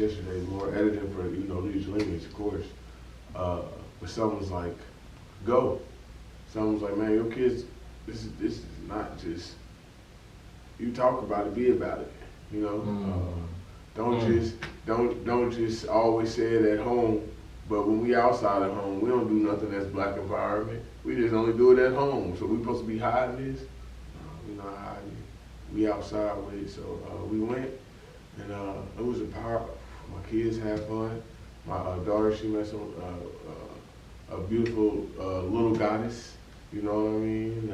yesterday, more editing for, Lead Your Lineage, of course. But someone was like, go. Someone was like, man, your kids, this is not just, you talk about it, be about it, Don't just always say it at home, but when we outside at home, we don't do nothing that's black empowerment. We just only do it at home. So we supposed to be hiding this? No, we're not hiding it. We outside with it. So we went, and it was a power. My kids had fun. My daughter, she met some a beautiful little goddess. You know what I mean?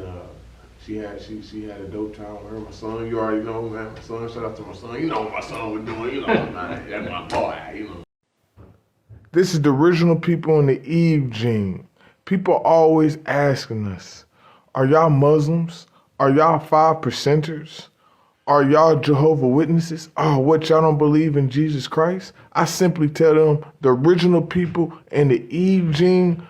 She had a dope time with her. My son, you already know, man. My son, shout out to my son. You know what my son was doing. Man, that's my boy. This is the original people in the Eve gene. People always asking us, are y'all Muslims? Are y'all 5%ers? Are y'all Jehovah Witnesses? Oh, what, y'all don't believe in Jesus Christ? I simply tell them the original people in the Eve gene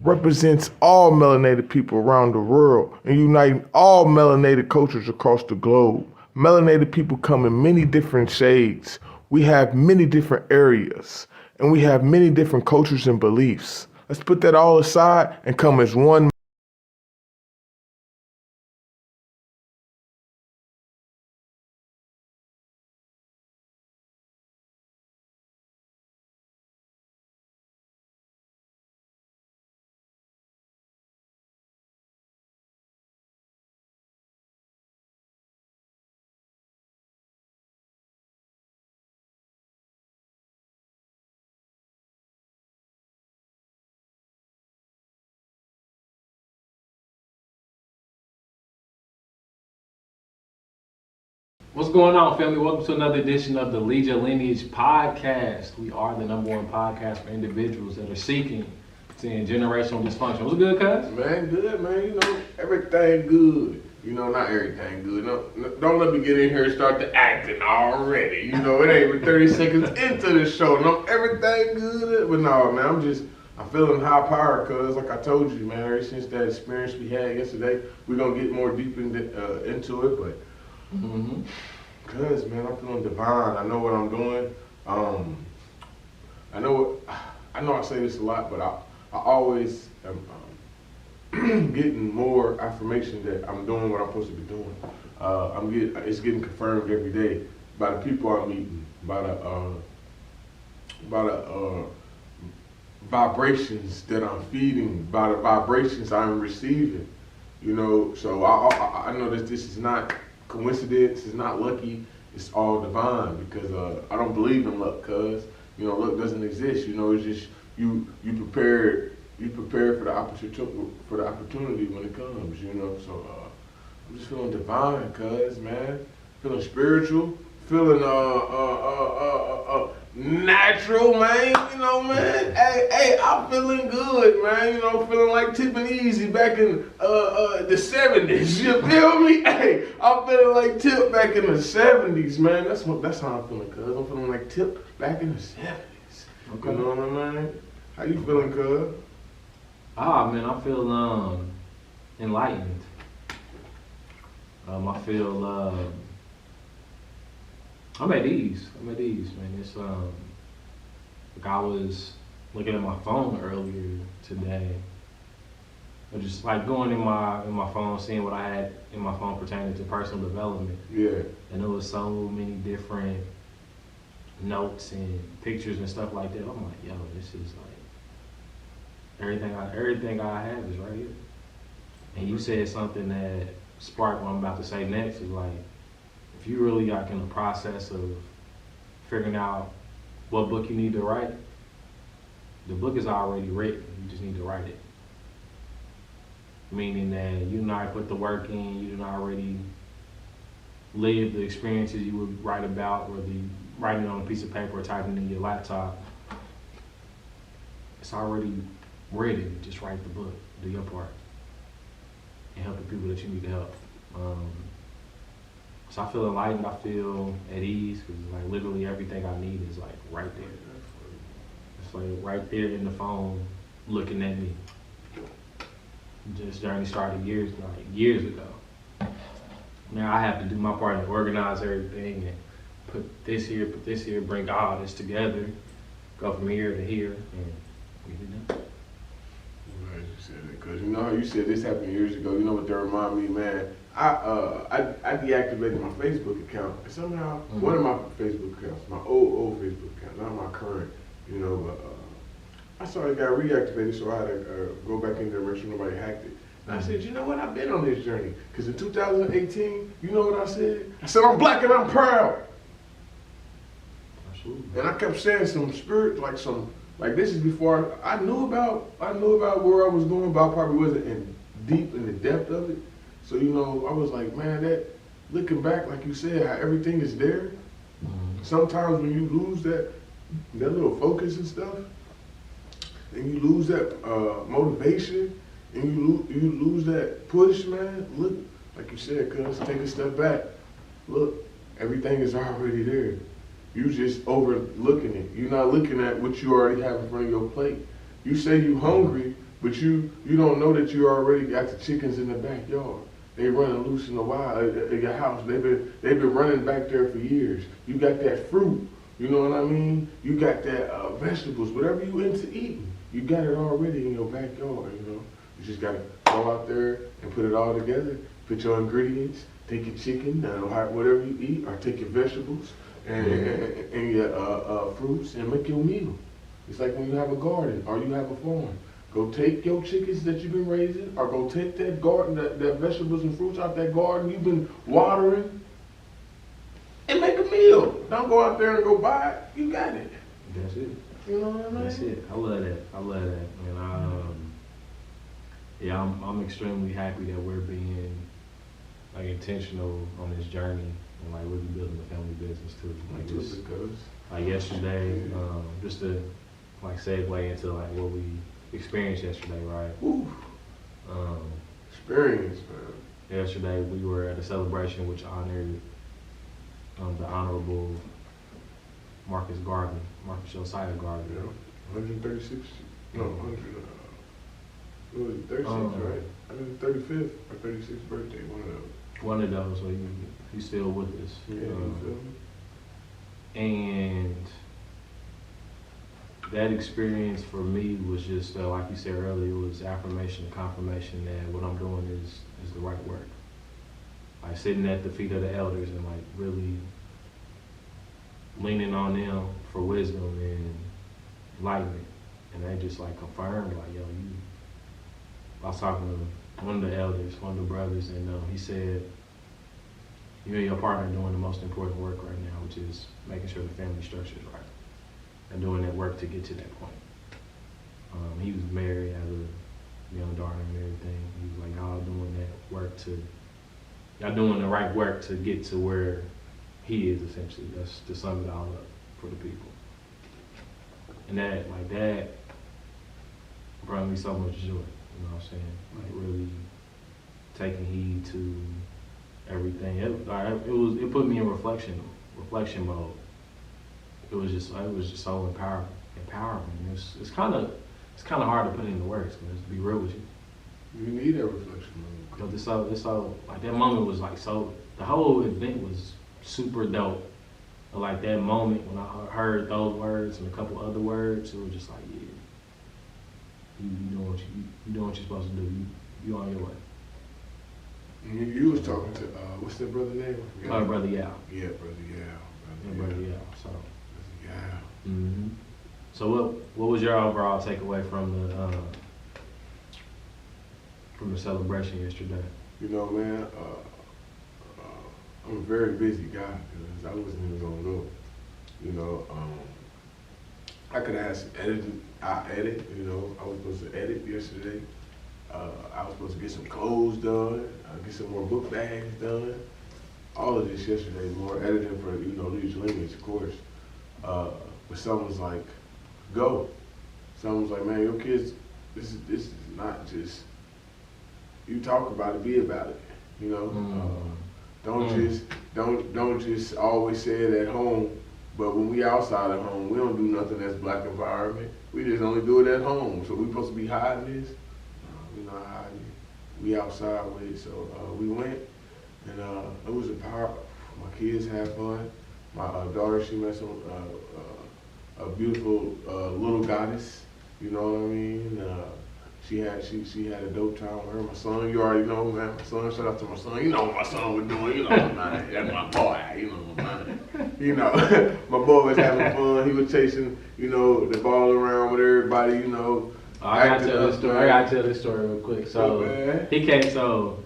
represents all melanated people around the world and uniting all melanated cultures across the globe. Melanated people come in many different shades. We have many different areas, and we have many different cultures and beliefs. Let's put that all aside and come as one. What's going on, family? Welcome to another edition of the Lead Your Lineage Podcast. We are the #1 podcast for individuals that are seeking to end generational dysfunction. What's good, cuz? Man, good, man. Everything good. Not everything good. No, don't let me get in here and start the acting already. It ain't even 30 seconds into the show. No, everything good. But no, man, I'm feeling high power, cuz like I told you, man, ever since that experience we had yesterday, we're going to get more deep into it, but cuz, man, I'm feeling divine. I know what I'm doing. I know I say this a lot, but I always am getting more affirmation that I'm doing what I'm supposed to be doing. It's getting confirmed every day by the people I'm meeting, by the vibrations that I'm feeding, by the vibrations I'm receiving. So I know that this is not coincidence, it's not lucky, it's all divine, because I don't believe in luck, cuz luck doesn't exist. It's just you prepare for the opportunity when it comes. So I'm just feeling divine, cuz, man, feeling spiritual, feeling natural, man. Man. Hey, I'm feeling good, man. Feeling like Tip and Easy back in the 70s. You feel me? Hey, I'm feeling like Tip back in the 70s, man. That's how I'm feeling, cuz. I'm feeling like Tip back in the 70s. Okay. You know what I mean? How you feeling, cuz? Man, I feel enlightened. I feel I'm at ease, man. It's like I was looking at my phone earlier today, or just like going in my phone, seeing what I had in my phone pertaining to personal development. Yeah. And there was so many different notes and pictures and stuff like that. I'm like, yo, this is like everything I have is right here. And you said something that sparked what I'm about to say next. Is like, if you really are in the process of figuring out what book you need to write, the book is already written. You just need to write it. Meaning that you not put the work in, you didn't already live the experiences you would write about, whether you writing it on a piece of paper or typing it in your laptop. It's already written. Just write the book, do your part, and help the people that you need to help. So I feel enlightened, I feel at ease, because like literally everything I need is like right there. It's like right there in the phone, looking at me. This journey started years ago. Now I have to do my part and organize everything and put this here, bring all this together, go from here to here, and get it done. I'm glad you said that, because you know how you said this happened years ago. You know what that remind me, man? I deactivated my Facebook account, and somehow one of my Facebook accounts, my old Facebook account, not my current, you know, but I saw it got reactivated, so I had to go back in there and make sure nobody hacked it. And I said, you know what? I've been on this journey, because in 2018, you know what I said? I said, I'm black and I'm proud. Absolutely. And I kept saying some spirit, like this is before I knew about where I was going, but I probably wasn't deep in the depth of it. So, you know, I was like, man, that looking back, like you said, how everything is there. Sometimes when you lose that little focus and stuff, and you lose that motivation, and you lose that push, man, look, like you said, cuz, take a step back. Look, everything is already there. You just overlooking it. You're not looking at what you already have in front of your plate. You say you hungry, but you don't know that you already got the chickens in the backyard. They running loose in the wild at your house. They've been running back there for years. You got that fruit, you know what I mean? You got that vegetables, whatever you into eating. You got it already in your backyard, you know? You just gotta go out there and put it all together. Put your ingredients, take your chicken, whatever you eat, or take your vegetables and your fruits and make your meal. It's like when you have a garden or you have a farm. Go take your chickens that you've been raising, or go take that garden, that vegetables and fruits out that garden you've been watering, and make a meal. Don't go out there and go buy it. You got it. That's it. You know what I mean? That's it. I love that. And I'm extremely happy that we're being like intentional on this journey and like really building a family business too. Like yesterday, just to like segue into like what we experienced yesterday, right? Ooh. Experience, man. Yesterday we were at a celebration which honored the Honorable Marcus Garvey, Marcus Josiah Garvey. Yeah, 136. No, 100. What was it, 36, right? I mean, 35th or 36th birthday, one of those. One of those, so he's still with us. Yeah, you feel me? And that experience for me was just, like you said earlier, it was affirmation and confirmation that what I'm doing is the right work. Like sitting at the feet of the elders and like really leaning on them for wisdom and enlightenment. And they just like confirmed, like, yo, I was talking to one of the elders, one of the brothers, and he said, you and your partner are doing the most important work right now, which is making sure the family structure is right. And doing that work to get to that point. He was married, had a young daughter and everything. He was like, y'all doing that work y'all doing the right work to get to where he is essentially. That's to sum it all up for the people. And that brought me so much joy, you know what I'm saying? Like really taking heed to everything. It put me in reflection mode. It was just so empowering. It's kind of hard to put into words, man, to be real with you. You need that reflection mode. Because it's so like that moment was like so. The whole event was super dope. But like that moment when I heard those words and a couple other words, it was just like, yeah, you doing what you're supposed to do. You on your way. You was talking to what's that brother name? Brother Yao. Yeah, brother Yao. Brother Yao. So. Yeah. Mm-hmm. So what was your overall takeaway from the celebration yesterday? You know, man, I'm a very busy guy because I wasn't even gonna go. You know, I could have had some editing. I edit. You know, I was supposed to edit yesterday. I was supposed to get some clothes done. Get some more book bags done. All of this yesterday. More editing for Lead Your Lineage, of course. But someone's like, go. Someone's like, man, your kids. This is not just. You talk about it, be about it. You know. Don't just always say it at home. But when we outside of home, we don't do nothing that's black environment. We just only do it at home. So we supposed to be hiding this. We're not hiding it. We outside with it. So we went, and it was a power. My kids had fun. My daughter, she met some a beautiful little goddess. You know what I mean? She had a dope time with her. My son, you already know, man. My son, shout out to my son. You know what my son was doing. You know, man, that's my boy. You know, man. You know, my boy was having fun. He was chasing, you know, the ball around with everybody. You know. I gotta tell this story real quick. So he came. So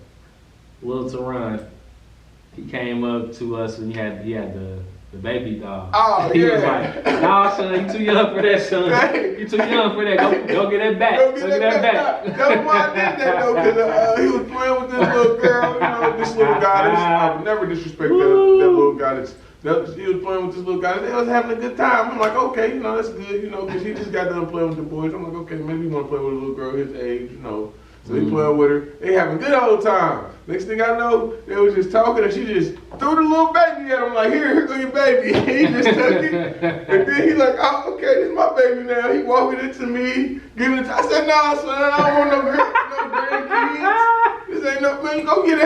little Taron, he came up to us and he had the baby doll. Oh, he yeah. was like, "Nah, son, you too young for that, son. Hey. You too young for that. Go get that back. Go get that back. That's why I did that though, because he was playing with this little girl, you know, this little goddess. I would never disrespect that little goddess. He was playing with this little goddess. They was having a good time. I'm like, okay, you know, that's good, you know, because he just got done playing with the boys. I'm like, okay, maybe he want to play with a little girl his age, you know. So he playing with her. They having a good old time. Next thing I know, they was just talking and she just threw the little baby at him like, here go your baby. He just took it. And then he like, oh, okay, this is my baby now. He walking it to me, giving it to I said, nah, son, I don't want no grandkids. This ain't no man. Go get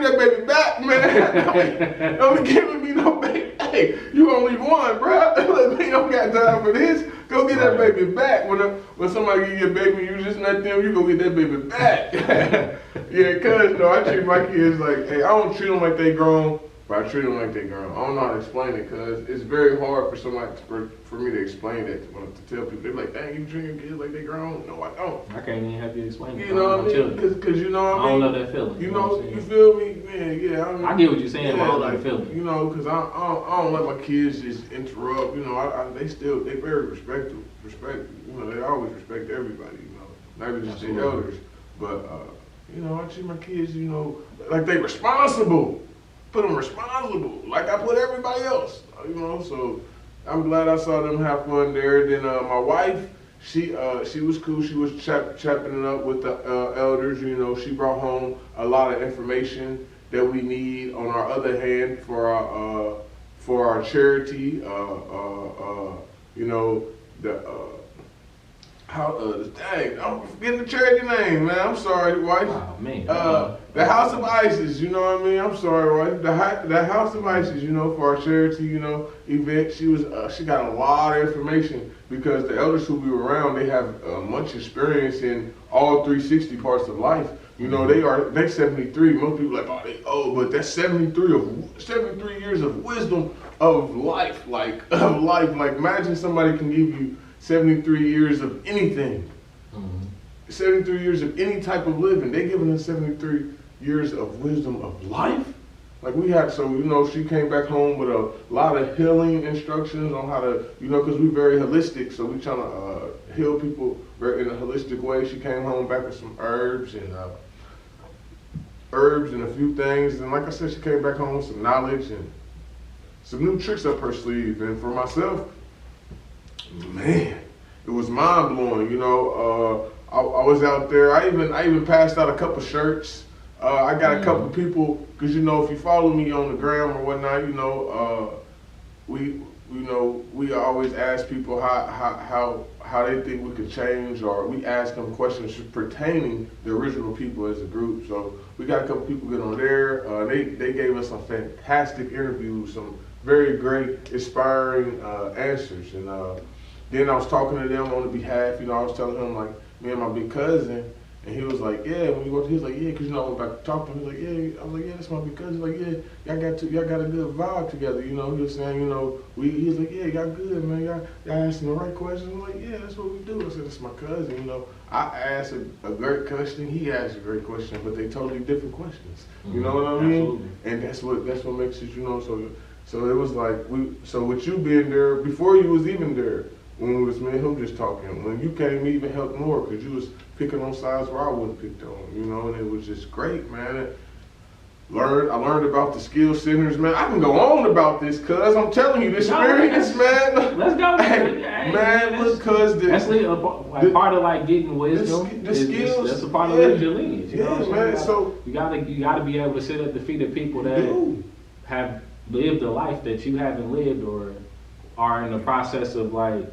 that baby back, man. Don't be giving me no baby. Hey, you only one, bro. We don't got time for this. Go get that baby back. When somebody give you a baby, you just let them. You go get that baby back. Yeah, cause no, I treat my kids like, hey, I don't treat them like they grown, but I treat them like they grown. I don't know how to explain it, cause it's very hard for somebody for me to explain that to tell people. They're like, dang, you treat your kids like they grown? No, I don't. I can't even have you explain it. You know what I mean? Cause you know what I mean. I don't know that feeling. You know, you feel me, man? Yeah, I mean, I get what you're saying, yeah, but I don't know like, the feeling. You know, cause I don't let my kids just interrupt. You know, they very respectful. You know, they always respect everybody. You know, not even just the elders, but you know, I treat my kids, you know, like they responsible. Put them responsible, like I put everybody else. You know, so I'm glad I saw them have fun there. Then my wife, she was cool. She was chopping it up with the elders. You know, she brought home a lot of information that we need on our other hand for our charity. You know, dang, I'm forgetting the charity name, man. I'm sorry, wife. Oh, man. The House of Isis, you know what I mean? I'm sorry, wife. The House of Isis, you know, for our charity, you know, event. She got a lot of information because the elders who we were around, they have much experience in all 360 parts of life. You know, they 73. Most people are like, oh, they old, but that's 73 years of wisdom of life, like imagine somebody can give you 73 years of anything. 73 years of any type of living. They giving us 73 years of wisdom of life. Like we had, so you know, she came back home with a lot of healing instructions on how to, you know, because we're very holistic, so we trying to heal people very in a holistic way. She came home back with some herbs and a few things, and like I said, she came back home with some knowledge and some new tricks up her sleeve. And for myself, man, it was mind blowing. You know, I was out there. I even passed out a couple shirts. I got a couple people, because you know, if you follow me on the gram or whatnot, you know, we always ask people how they think we could change, or we ask them questions pertaining the original people as a group. So we got a couple people get on there. They gave us some fantastic interviews, some very great, inspiring answers. And then I was talking to them on the behalf. You know, I was telling him like me and my big cousin. And he was like, yeah, when we go to, he was like, yeah, because you know, I went back to talk to him. He was like, yeah. I was like, yeah, that's my big cousin. He was like, yeah, y'all got a good vibe together. You know, he was saying, you know, he was like, yeah, y'all good, man. Y'all asking the right questions. I'm like, yeah, that's what we do. I said, that's my cousin. You know, I asked a great question. He asked a great question, but they totally different questions. You know what I mean? Absolutely. And that's what makes it, you know, so it was like, so with you being there, before you was even there, when it was me and him just talking, when you came even helped more, because you was picking on sides where I wasn't picked on, you know, and it was just great, man. I learned about the skill centers, man. I can go on about this, cuz I'm telling you, this experience, man. Let's go. Man, look, cuz that's part of like getting wisdom. The skills. That's a part of Lead Your Lineage. You know man. So you gotta be able to sit at the feet of people that have lived a life that you haven't lived, or are in the process of like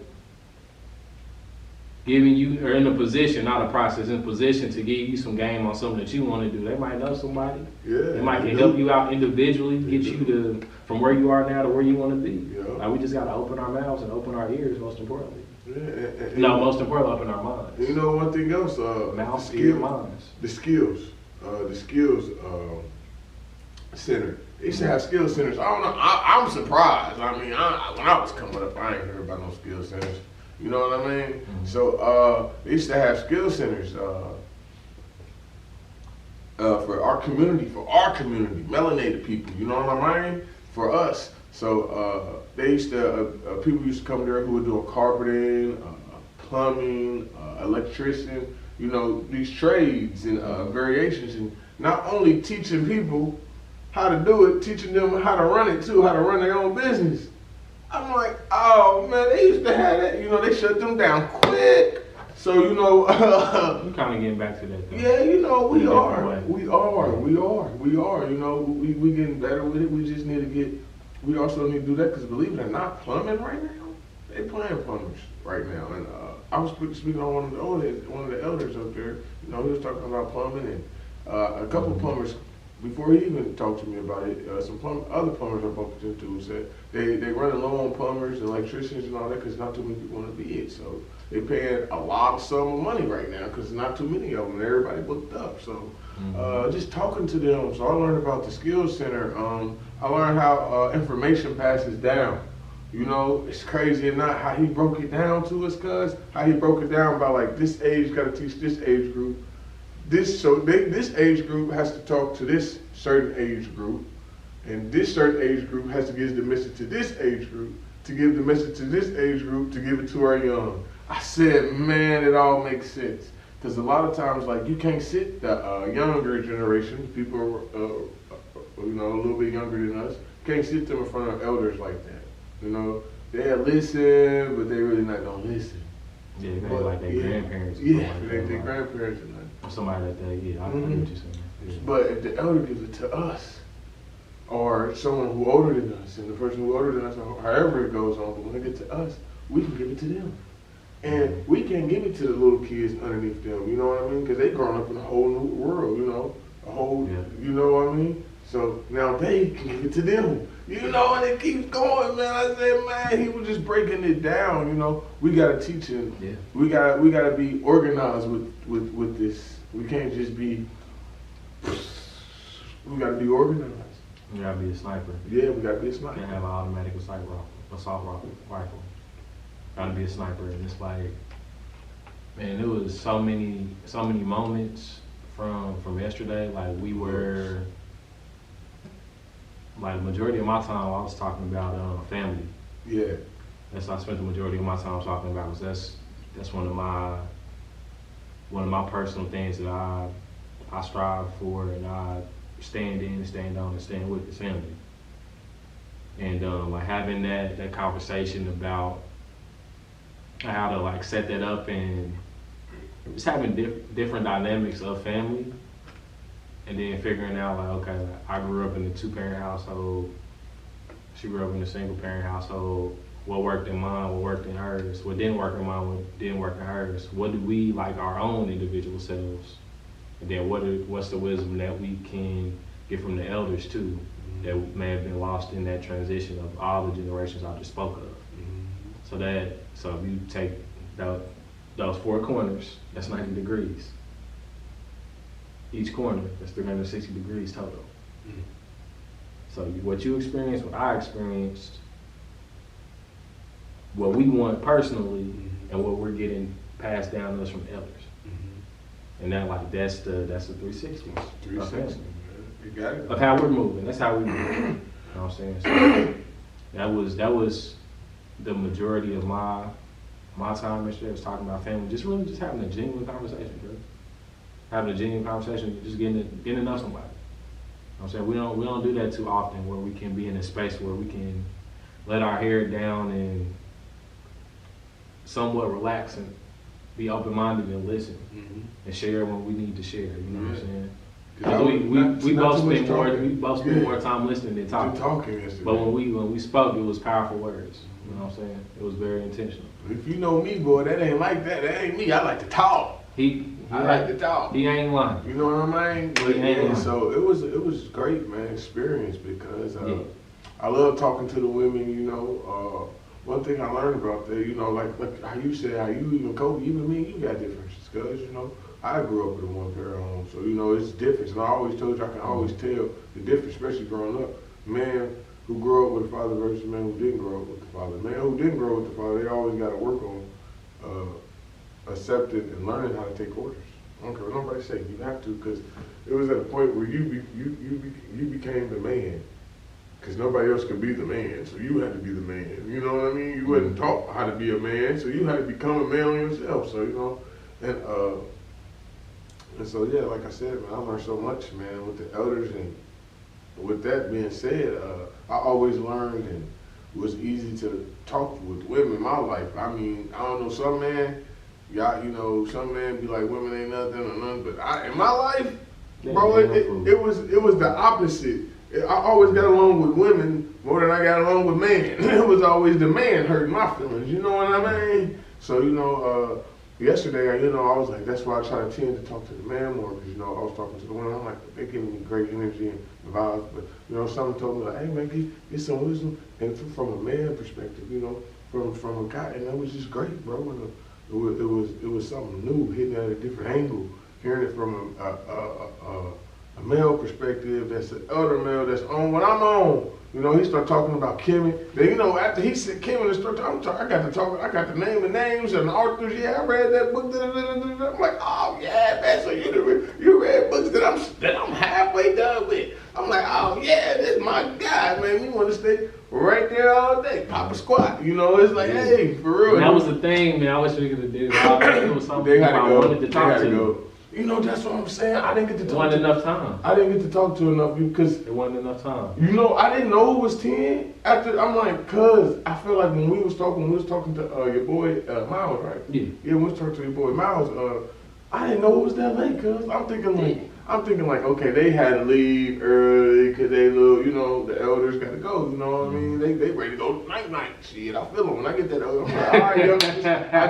giving you, or in a position, not a process, in a position to give you some game on something that you want to do. They might know somebody. Yeah. They might can help you out individually, get you to from where you are now to where you want to be. Yeah. Like we just gotta open our mouths and open our ears, most importantly. Yeah. Most importantly, open our minds. You know, one thing else, Mouths, ears, minds. The skills center. They used to have skill centers. I don't know. I'm surprised. I mean, when I was coming up, I ain't heard about no skill centers. You know what I mean? Mm-hmm. So they used to have skill centers for our community, melanated people. You know what I mean? For us. So they used to people used to come there who were doing carpeting, plumbing, electrician. You know, these trades and variations, and not only teaching people how to do it, teaching them how to run it too, how to run their own business. I'm like, oh man, they used to have that. You know, they shut them down quick. So, you know, we're kind of getting back to that though. Yeah, you know, we are. You know, we getting better with it. We just need to get, we also need to do that because believe it or not, plumbing right now, they playing plumbers right now. And I was speaking on one of the elders up there. You know, he was talking about plumbing, and a couple plumbers, before he even talked to me about it, other plumbers I bumped into said they running low on plumbers and electricians and all that because not too many people want to be it. So they paying a lot of sum of money right now because not too many of them. And everybody booked up. So just talking to them. So I learned about the skills center. I learned how information passes down. You know, it's crazy or not how he broke it down to us, cuz how he broke it down by like this age got to teach this age group. This age group has to talk to this certain age group, and this certain age group has to give the message to this age group, to give the message to this age group, to give it to our young. I said, man, it all makes sense. Because a lot of times, like, you can't sit the younger generation, people you know, a little bit younger than us, can't sit them in front of elders like that. You know, they'll listen, but they really not gonna listen. Yeah, they like their grandparents. Yeah, like their grandparents and nothing. Somebody like that, I know what you're saying. Yeah. But if the elder gives it to us, or someone who older than us, and the person who older than us, or however it goes on, but when it gets to us, we can give it to them. And we can't give it to the little kids underneath them, you know what I mean? Because they grown up in a whole new world, you know? You know what I mean? So now they can give it to them. You know, and it keeps going, man. I said, man, he was just breaking it down, you know. We gotta teach him. Yeah. We gotta be organized with this. We can't just be, we gotta be organized. You gotta be a sniper. Yeah, we gotta be a sniper. You can't have an automatic assault rifle. Gotta be a sniper. And it's like, man, there was so many moments from yesterday. Like we were, like majority of my time I was talking about family. Yeah. That's what I spent the majority of my time talking about. Was that's one of my personal things that I strive for, and I stand in, stand on, and stand with the family. And like having that conversation about how to like set that up, and just having different dynamics of family, and then figuring out like, okay, like I grew up in a 2-parent household, she grew up in a single-parent household. What worked in mine, what worked in hers, what didn't work in mine, what didn't work in hers. What do we, like our own individual selves, and then what's the wisdom that we can get from the elders too, that may have been lost in that transition of all the generations I just spoke of. So if you take those 4 corners, that's 90 degrees. Each corner, that's 360 degrees total. So what you experienced, what I experienced, what we want personally, and what we're getting passed down to us from elders. And that that's the 360. 360. You got it. Of how we're moving. That's how we move. You know what I'm saying? So that was the majority of my time yesterday, was talking about family, just having a genuine conversation, bro. Having a genuine conversation, just getting to know somebody. You know what I'm saying? We don't do that too often, where we can be in a space where we can let our hair down and somewhat relax and be open-minded and listen and share when we need to share. You know what I'm saying? Cause we both spend more time listening than talking. But when we spoke, it was powerful words. You know what I'm saying? It was very intentional. If you know me, boy, that ain't like that. That ain't me. I like to talk. I like to talk. He ain't lying. You know what I mean? He ain't lying. So it was great, man, experience because I love talking to the women. You know, one thing I learned about that, you know, like how you said, how you even Kobe, even me, you got differences, cause you know. I grew up with a one-parent home, so you know it's different. And I always told you I can always tell the difference, especially growing up. Man who grew up with a father versus man who didn't grow up with the father. Man who didn't grow up with the father, they always got to work on accepting and learning how to take orders. I don't care what nobody say. You have to, because it was at a point where you became the man, because nobody else could be the man, so you had to be the man. You know what I mean? You wasn't taught how to be a man, so you had to become a man on yourself. So you know, and so, yeah, like I said, man, I learned so much, man, with the elders. And with that being said, I always learned and it was easy to talk with women in my life. I mean, I don't know, some man, y'all, you know, some man be like, women ain't nothing or nothing. But in my life, bro, it was the opposite. I always got along with women more than I got along with men. It was always the man hurting my feelings, you know what I mean? So, you know, yesterday, you know, I was like, that's why I try to tend to talk to the man more, because, you know, I was talking to the women, I'm like, they're giving me great energy and vibes, but, you know, someone told me, like, hey, man, get some wisdom, and from a man perspective, you know, from a guy, and that was just great, bro, and it was something new, hitting at a different angle, hearing it from a male perspective, that's an elder male, that's on what I'm on. You know, he started talking about Kimmy. Then, you know, after he said Kimmy, I got to name the names and the authors. Yeah, I read that book. I'm like, oh yeah, man. So you read books that I'm halfway done with. I'm like, oh yeah, this is my guy, man. We want to stay right there all day, Papa Squat. You know, it's like, hey, for real. And that was the thing, man. I wish we could have did it. It was something I wanted to talk to. You know, that's what I'm saying. I didn't get to talk. It wasn't enough time. I didn't get to talk to enough because it wasn't enough time. You know, I didn't know it was 10. After I'm like, cuz I feel like when we was talking to your boy Miles, right? Yeah. Yeah, we was talking to your boy Miles. I didn't know it was that late, cuz I'm thinking like, okay, they had to leave early because they little, you know, the elders got to go. You know what I mean? They ready to go night. Shit, I feel them when I get that elder. I'm like, all right, yo, I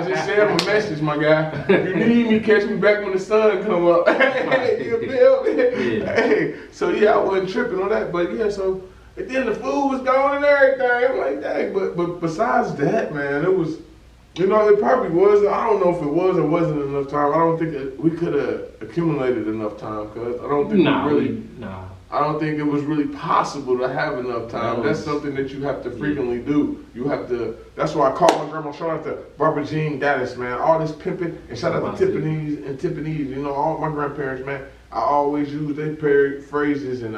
just sent him a message, my guy. If you need me, catch me back when the sun come up. Hey, you feel me? Yeah. Hey, so yeah, I wasn't tripping on that, but yeah, so and then the food was gone and everything. I'm like, dang, but besides that, man, it was. You know, it probably was. I don't know if it was or wasn't enough time. I don't think we could have accumulated enough time, cuz I don't think I don't think it was really possible to have enough time. That's something that you have to frequently do. You have to. That's why I call my grandma. Shout out to Barbara Jean Gaddis, man. All this pimping, and shout out to Tiffany's. You know, all my grandparents, man. I always use their phrases and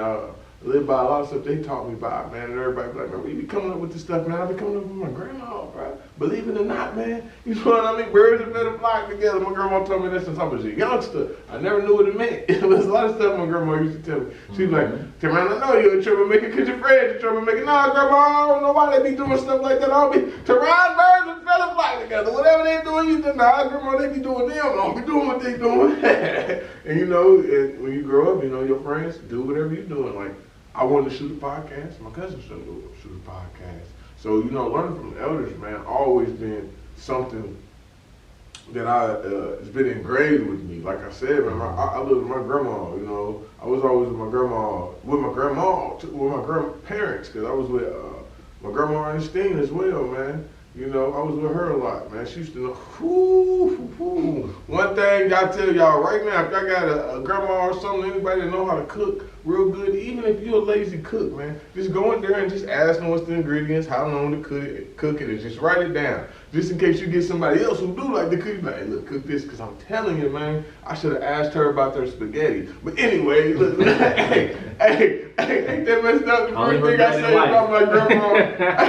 live by a lot of stuff they taught me about, man. And everybody be like, man, we be coming up with this stuff, man. I be coming up with my grandma, bro. Believe it or not, man. You know what I mean? Birds are better flock together. My grandma told me that since I was a youngster. I never knew what it meant. It was a lot of stuff my grandma used to tell me. She was like, Taron, I know you're a troublemaker because your friends are troublemakers. Nah, grandma, I don't know why they be doing stuff like that. I'll be, Taron, birds are better flock together. Whatever they doing, you do. Nah, grandma, they be doing them. Don't be doing what they doing. And you know, when you grow up, you know, your friends do whatever you're doing. Like, I wanted to shoot a podcast. My cousin should shoot a podcast. So, you know, learning from the elders, man, always been something that it's been engraved with me. Like I said, man, I lived with my grandma, you know. I was always with my grandma, with my grandparents, because I was with my grandma Ernestine as well, man. You know, I was with her a lot, man. She used to know, One thing I tell y'all right now, if y'all got a grandma or something, anybody that know how to cook real good, even if you're a lazy cook, man, just go in there and just ask them what's the ingredients, how long to cook it, and just write it down. Just in case you get somebody else who do like to cook, like, hey, look, cook this, because I'm telling you, man, I should have asked her about their spaghetti. But anyway, look, hey, ain't that messed up? The first thing I say about my grandma,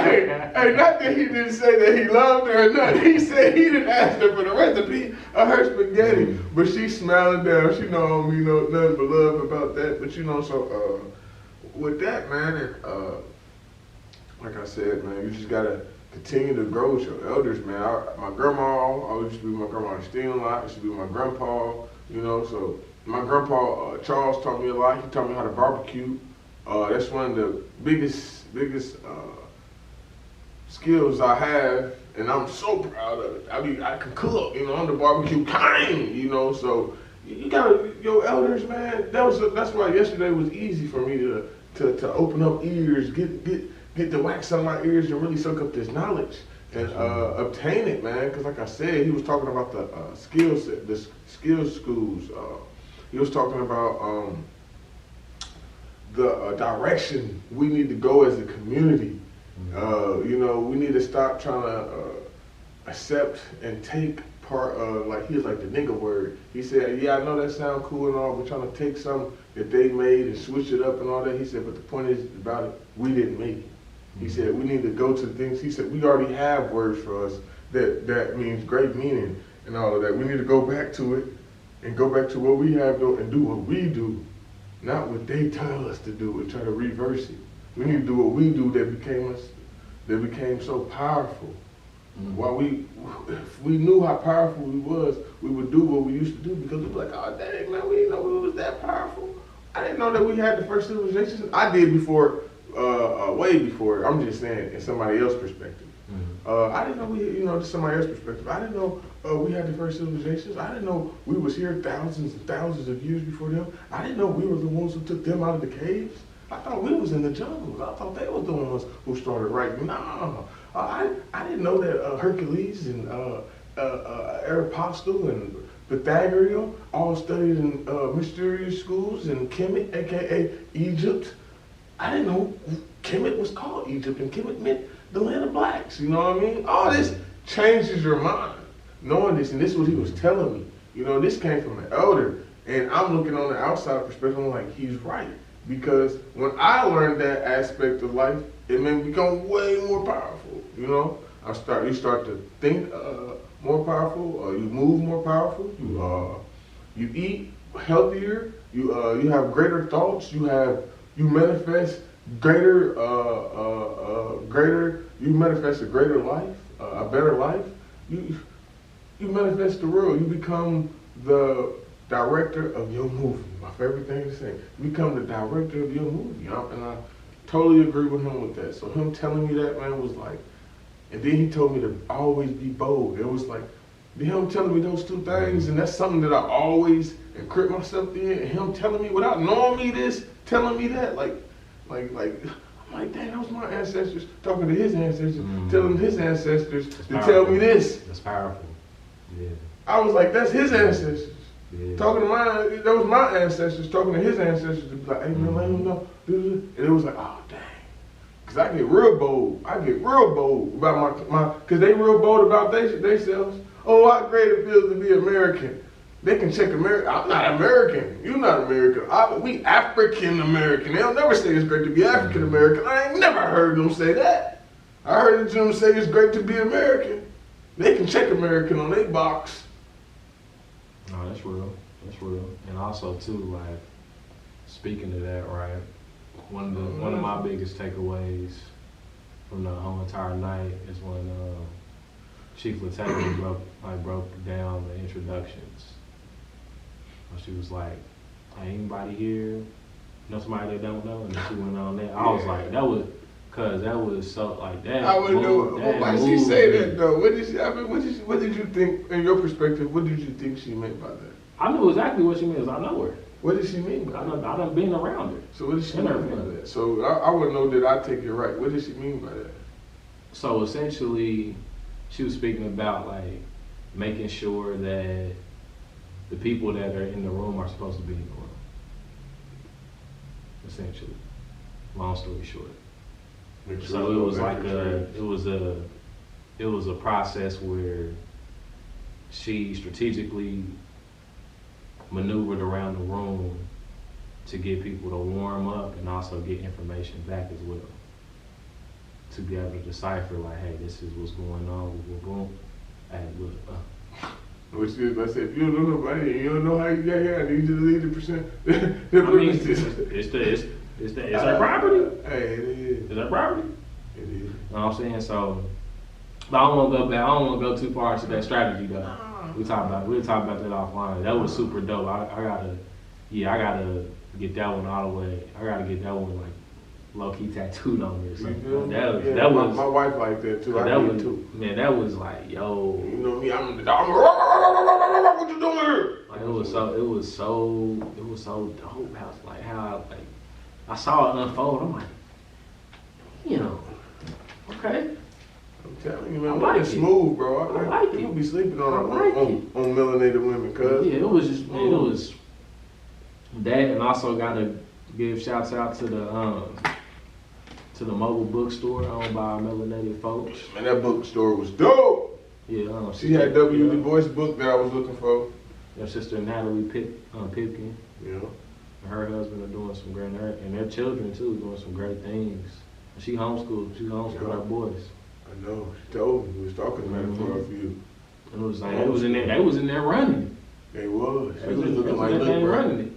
hey, not that he didn't say that he loved her or nothing. He said he didn't ask her for the recipe of her spaghetti. But she smiling down. She know me nothing but love about that. But you know, so with that, man, and like I said, man, you just gotta continue to grow with your elders, man. My grandma, I used to be with my grandma Ernestine a lot. I used to be with my grandpa, you know, so My grandpa Charles taught me a lot. He taught me how to barbecue. That's one of the biggest skills I have, and I'm so proud of it. I can cook, I'm the barbecue king, so you gotta, your elders, man, that's why yesterday was easy for me to open up ears, get the wax out of my ears and really soak up this knowledge and obtain it, man, because like I said, he was talking about the skills schools. He was talking about the direction we need to go as a community. We need to stop trying to accept and take part of, he was like the nigga word. He said, yeah, I know that sound cool and all, but trying to take something that they made and switch it up and all that. He said, but the point is about it, we didn't make it. He said, we need to go to things. He said, we already have words for us that means great meaning and all of that. We need to go back to it and go back to what we have and do what we do, not what they tell us to do and try to reverse it. We need to do what we do that became so powerful. While if we knew how powerful we was, we would do what we used to do because we'd be like, oh dang man, we didn't know we was that powerful. I didn't know that we had the first civilization. I did before, way before. I'm just saying in somebody else's perspective. I didn't know somebody else's perspective. I didn't know we had the first civilizations. I didn't know we was here thousands and thousands of years before them. I didn't know we were the ones who took them out of the caves. I thought we was in the jungles. I thought they was the ones who started writing. No, I didn't know that Hercules and Aristotle and Pythagorean all studied in mysterious schools in Kemet, aka Egypt. I didn't know Kemet was called Egypt, and Kemet meant the land of blacks. You know what I mean? All this changes your mind, knowing this, and this is what he was telling me. This came from an elder, and I'm looking on the outside perspective, I'm like, he's right. Because when I learned that aspect of life, it made me become way more powerful. You start to think more powerful. You move more powerful. You eat healthier. You have greater thoughts. You manifest greater. You manifest a greater life, a better life. You manifest the world. You become the director of your movie. My favorite thing to say. You become the director of your movie. And I totally agree with him with that. So him telling me that, man, was like, and then he told me to always be bold. It was like, him telling me those two things, and that's something that I always encrypt myself in, and him telling me without knowing me this, telling me that, I'm like, dang, that was my ancestors talking to his ancestors, telling his ancestors to tell me this. That's powerful. Yeah. I was like, that's his ancestors. Yeah. Talking to mine, that was my ancestors talking to his ancestors to be like, hey man, let him know. And it was like, oh dang. Cause I get real bold. About my cause they real bold about themselves. Oh, how great it feels to be American. They can check America. I'm not American. You're not American. We African American. They'll never say it's great to be African American. I ain't never heard them say that. I heard them say it's great to be American. They can check American on their box. No, that's real. That's real. And also too, speaking of that, right? One of my biggest takeaways from the whole entire night is when Chief Lieutenant broke down the introductions. She was like, hey, anybody here know somebody that don't know? And then she went on there. I was like, that was so like that. I would know. Why did she say that though? What did you think, in your perspective, what did you think she meant by that? I knew exactly what she meant. I know her. What did she mean by that? I done been around her. So what did she mean by that? So I would know that I take it right. What did she mean by that? So essentially, she was speaking about making sure that the people that are in the room are supposed to be in the room. Essentially, long story short. So it was a process where she strategically maneuvered around the room to get people to warm up and also get information back as well. To be able to decipher hey, this is what's going on, boom. Hey, look. Which is, I said, if you don't know nobody, you don't know how you got here, I need you to lead the percent. It's her property. Hey, it is. Is her property? It is. You know what I'm saying? So, but I don't want to go back. I don't want to go too far into that strategy though. We'll talk about that offline. That was super dope. I Yeah, I gotta get that one all the way. I gotta get that one like low key tattooed on me or something. That was my wife like that too. that was too. Man, that was like, yo. You know me, I'm the dog. What you doing here? Like it was so dope. How I saw it unfold. I'm like, you know, okay. I'm telling you, man, I like it's it. smooth, bro. I like it. People be sleeping on on melanated women, cuz. Yeah, it was just, man, it was that, and also gotta give shouts out to the mobile bookstore owned by our melanated folks. Man, that bookstore was dope. Yeah, she had W. Du Bois book that I was looking for. Your sister Natalie Pipkin. Yeah. And her husband are doing some great, and their children too, doing some great things. She homeschooled our boys. I know. She told me. We was talking about it for a few. And it was like they was in there running. They was. They was looking like, look, bro. Running it.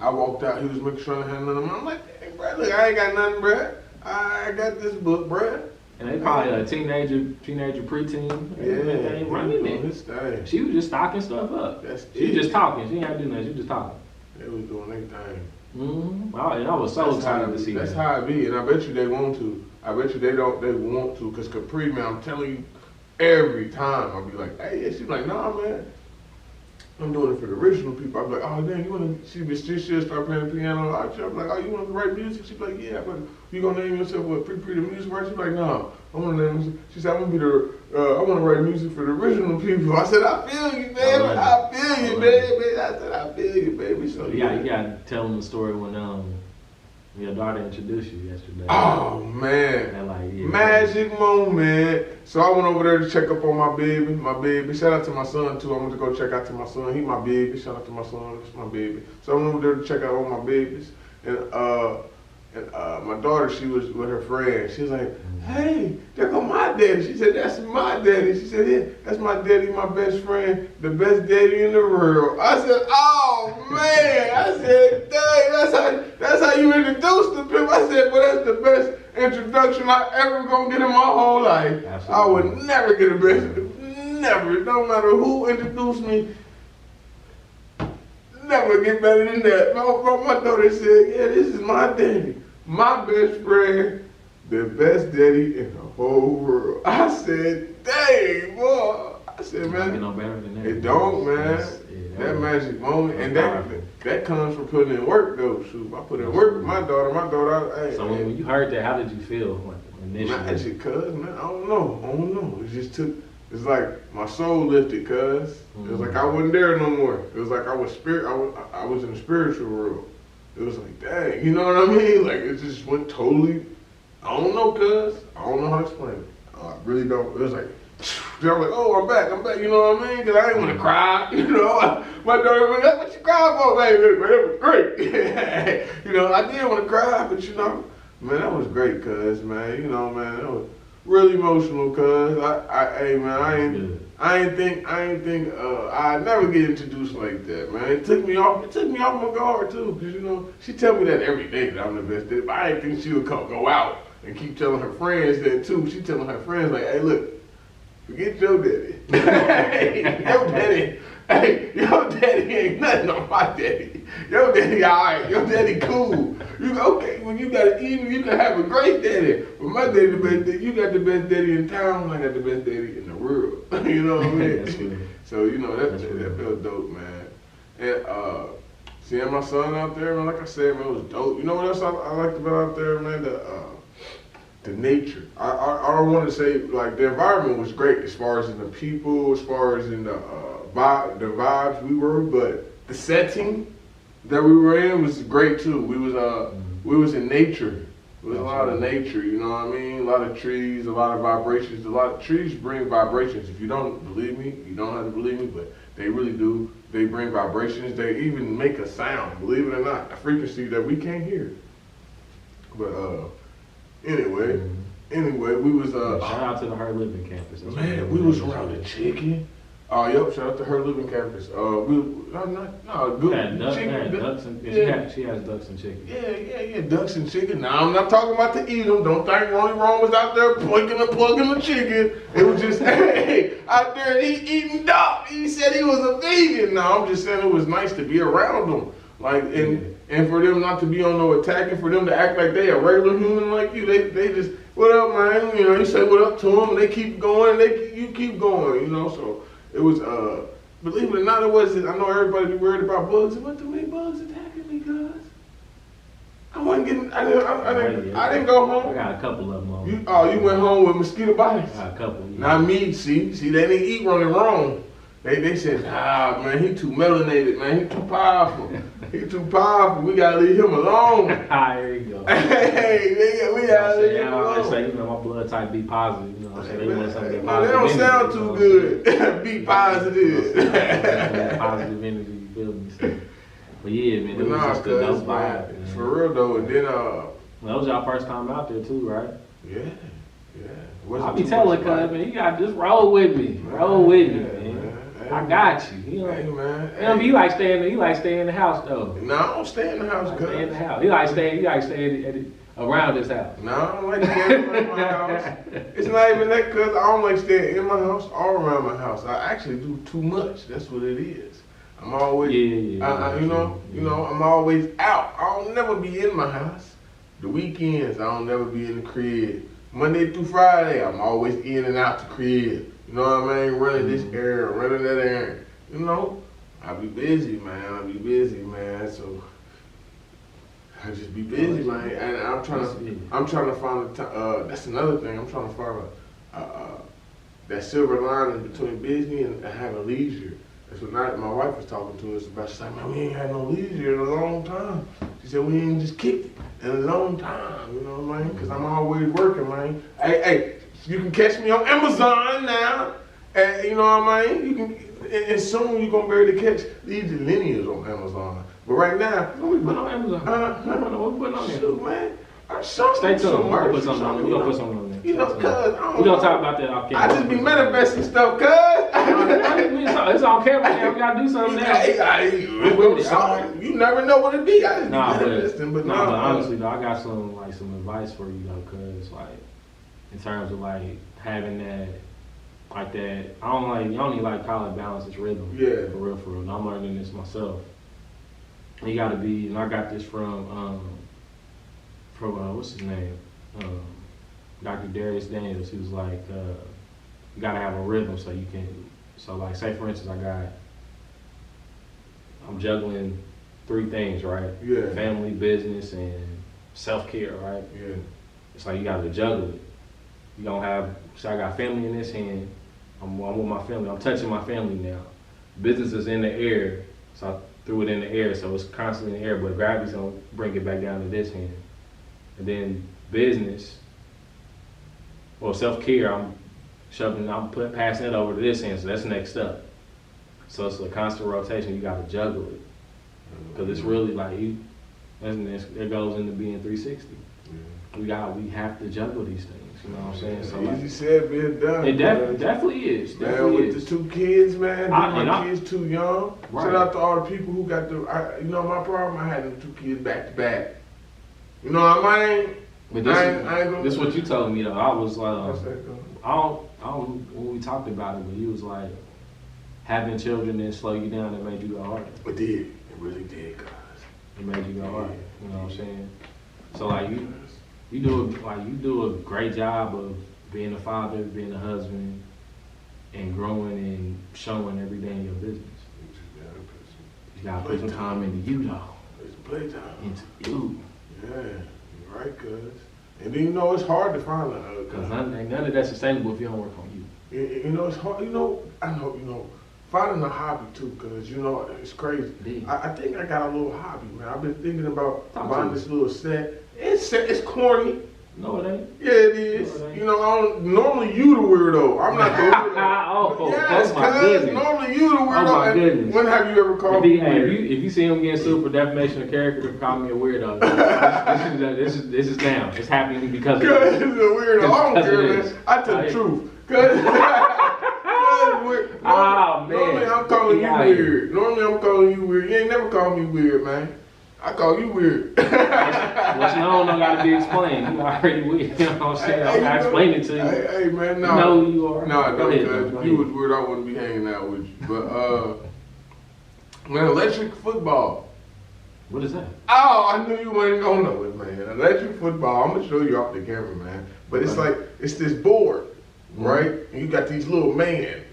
I walked out. He was making sure I had none of them. I'm like, hey, bro, look, I ain't got nothing, bro. I got this book, bro. And they probably a teenager preteen. Yeah, they running it. She was just stocking stuff up. She was just talking. She ain't had to do nothing. She was just talking. They was doing their thing. Wow, and I was so excited to see that. That's how it be, and I bet you they want to. I bet you they want to, because Capri, man, I'm telling you, every time I'll be like, hey, she's like, nah, man, I'm doing it for the original people. I'm like, oh, damn, you want to, she'll start playing the piano. I'm like, oh, you want to write music? She's like, yeah. I'm like, you going to name yourself what, Pre the music writer? She's like, no, I want to name myself. She said, I want to write music for the original people. I said, I feel you, baby. I feel you, baby. I said, I feel you, baby. So you got to tell them the story when your daughter introduced you yesterday. Oh, man. Magic moment. So I went over there to check up on my baby. Shout out to my son, too. I went to go check out to my son. He my baby. Shout out to my son. That's my baby. So I went over there to check out all my babies. And my daughter, she was with her friend. She was like, hey, there go my daddy. She said, that's my daddy. She said, yeah, that's my daddy, my best friend, the best daddy in the world. I said, oh, man. I said, dang, that's how you introduced the people. I said, well, that's the best introduction I ever gonna get in my whole life. Absolutely. I would never get a best, never. No matter who introduced me, never get better than that. My daughter said, yeah, this is my daddy, my best friend, the best daddy in the whole world. I said, dang, boy. I said, man, no better than that. It don't, man. That magic moment, and that comes from putting in work, though. Shoot, I put in work with my daughter. So when you heard that, how did you feel initially? Magic, cuz, man. I don't know. It just took. It's like my soul lifted, cuz. It was like I wasn't there no more. It was like I was I was in the spiritual world. It was like, dang, you know what I mean? Like it just went totally. I don't know, cuz. I don't know how to explain it. I really don't. It was like. I'm like, oh, I'm back, you know what I mean? Because I ain't want to cry, you know. My daughter was like, what you crying for, baby? It was great. You know, I did want to cry, but you know, man, that was great, cuz, man. You know, man, that was really emotional, cuz. Hey, man, I ain't think I'd never get introduced like that, man. It took me off my guard, too, because, you know, she tell me that every day that I'm the best daddy, but I didn't think she would go out and keep telling her friends that, too. She telling her friends, like, hey, look, forget your daddy. Your daddy ain't nothing on my daddy. Your daddy alright, your daddy cool. When you got you can have a great daddy. But my daddy the best daddy. You got the best daddy in town, I got the best daddy in the world. You know what I mean? So, you know, that felt dope, man. And seeing my son out there, man, like I said, man, it was dope. You know what else I liked about out there, man? The nature. I don't want to say, like, the environment was great as far as in the people, as far as in the vibes we were, but the setting that we were in was great too. We was in nature. It was a lot of nature, you know what I mean? A lot of trees, a lot of vibrations. A lot of trees bring vibrations. If you don't believe me, you don't have to believe me, but they really do. They bring vibrations. They even make a sound, believe it or not, a frequency that we can't hear. But Anyway, we was shout out to the H.E.R Living Campus. Man, we was around the chicken. Yep, shout out to H.E.R Living Campus. She has ducks and chicken. Yeah, ducks and chicken. Now I'm not talking about to eat them. Don't think Ronnie Ron was out there plugging the chicken. It was just out there eating duck. He said he was a vegan. No, I'm just saying it was nice to be around them. Like, and for them not to be on no attack, and for them to act like they a regular human like you, they just, what up, man? You know, you say what up to them, and they keep going, you keep going, you know. So it was, believe it or not, it wasn't. I know everybody be worried about bugs. There wasn't too many bugs attacking me, guys. I wasn't getting. I didn't go home. I got a couple of them. You went home with mosquito bites. I got a couple. Yeah. Not me. See, they didn't eat running wrong. They said, man, he too melanated, man. He too powerful. He too powerful. We gotta leave him alone. There you go. Hey, we gotta leave him alone. I say, you know, my blood type be positive. You know what I'm saying? They want something Man, positive. they don't sound too good. Be positive. Positive energy, you feel me? So, but yeah, man, it was just a dope vibe. For real though, and then well, that was y'all first time out there too, right? Yeah. I'll be telling cuz, man, you gotta just roll with me. Roll with me, man. I got you. You know, hey, man. You know, he like staying in the house though. No, I don't stay in the house, cuz. Stay in the house. He like staying around his house. No, I don't like staying in my house. It's not even that, cuz I don't like staying in my house or around my house. I actually do too much. That's what it is. I'm always, you know, I'm always out. I'll never be in my house. The weekends, I don't never be in the crib. Monday through Friday, I'm always in and out the crib. You know what I mean? Running this errand, running that errand. You know, I be busy, man. So I just be busy, man. And I'm trying to find the time. That's another thing. I'm trying to find that silver lining between busy and having leisure. That's what my wife was talking to us about. She's like, man, we ain't had no leisure in a long time. She said, we ain't just kicked it in a long time. You know what I mean? Because I'm always working, man. Hey. You can catch me on Amazon now, and you know what I mean? You can, and soon you're gonna be able to catch Lead Your Lineage on Amazon. But right now, what we put on Amazon? What we put on there? Shoot, man. Stay tuned. We're gonna put something on there. We're gonna put something on there. You know, cuz we're gonna talk about that off camera. I just be manifesting stuff, cuz. It's on camera now. We gotta do something now. You never know what it be. I just be manifesting, but honestly though, I got some advice for you though, cuz like, in terms of like having that, like that, I don't even like call it balance, it's rhythm. Yeah. For real. And I'm learning this myself. You gotta be, and I got this from what's his name? Dr. Darius Daniels. He was like, you gotta have a rhythm so you can, so like say for instance I'm juggling 3 things, right? Yeah. Family, business, and self-care, right? Yeah. It's like you gotta juggle it. You don't have, so I got family in this hand, I'm with my family, I'm touching my family now. Business is in the air, so I threw it in the air, so it's constantly in the air, but gravity's gonna bring it back down to this hand. And then business, or self-care, I'm passing it over to this hand, so that's next up. So it's a constant rotation, you gotta juggle it. Cause it's really like it goes into being 360. Yeah. We have to juggle these things. You know what I'm saying? So easy said, being done. It definitely is. Man, with the 2 kids, man, my kids too young. Right. Shout out to all the people who got you know, my problem, I had them 2 kids back to back. You know what I mean? But this is what you told me though. I was like, I don't when we talked about it, but you was like, having children didn't slow you down, it made you go harder. It did. It really did, guys. It made you go harder. You know what I'm saying? So like you do a great job of being a father, being a husband, and growing and showing every day in your business. You gotta put some time into you though. It's playtime. Into you. Yeah, you're right, cuz. And then you know it's hard to find cause none of that's sustainable if you don't work on you. You know it's hard. I know. Finding a hobby too, cause it's crazy. I think I got a little hobby, man. I've been thinking about buying this little set. It's corny. No, it ain't. Yeah, it is. No, normally you the weirdo. I'm not the weirdo. Yes, cuz normally you the weirdo. Oh my goodness. When have you ever called me weird? If you see him getting sued for defamation of character, call me a weirdo. This is down. It's happening because of this. Cuz it's a weirdo. I don't care, man. I tell the truth. Man. Normally I'm calling you weird. You ain't never called me weird, man. I call you weird. What's known don't gotta be explained. You already weird. You know what I'm saying? I'm not explaining to you. Hey, man, no. You know who you are. No, I don't, because if you was weird, I wouldn't be hanging out with you. But, man, electric football. What is that? Oh, I knew you weren't gonna know it, man. Electric football. I'm gonna show you off the camera, man. But it's like it's this board, right? And you got these little men,